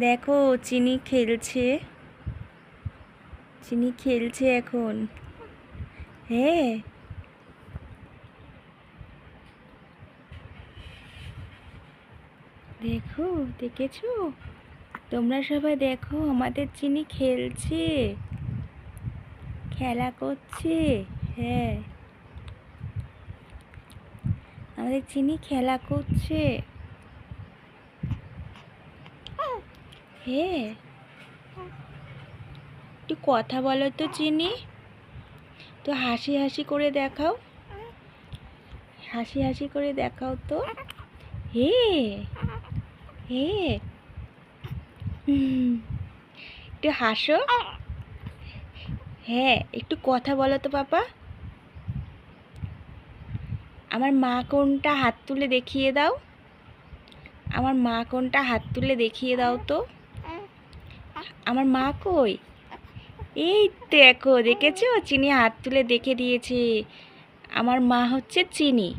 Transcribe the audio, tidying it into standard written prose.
দেখো চিনি খেলছে, চিনি খেলছে এখন। হ্যাঁ, দেখো, দেখেছো? তোমরা সবাই দেখো, আমাদের চিনি খেলছে, খেলা করছে। হ্যাঁ, আমাদের চিনি খেলা করছে। হ্যাঁ, একটু কথা বলো তো চিনি, তো হাসি হাসি করে দেখাও, হাসি হাসি করে দেখাও তো। হে, হে, একটু হাসো। হ্যাঁ, একটু কথা বলো তো পাপা। আমার মা কোনটা, হাত তুলে দেখিয়ে দাও। আমার মা কোনটা, হাত তুলে দেখিয়ে দাও তো। আমার মা কই? এই দেখো, দেখেছো? চিনি হাত তুলে দেখে দিয়েছে। আমার মা হচ্ছে চিনি।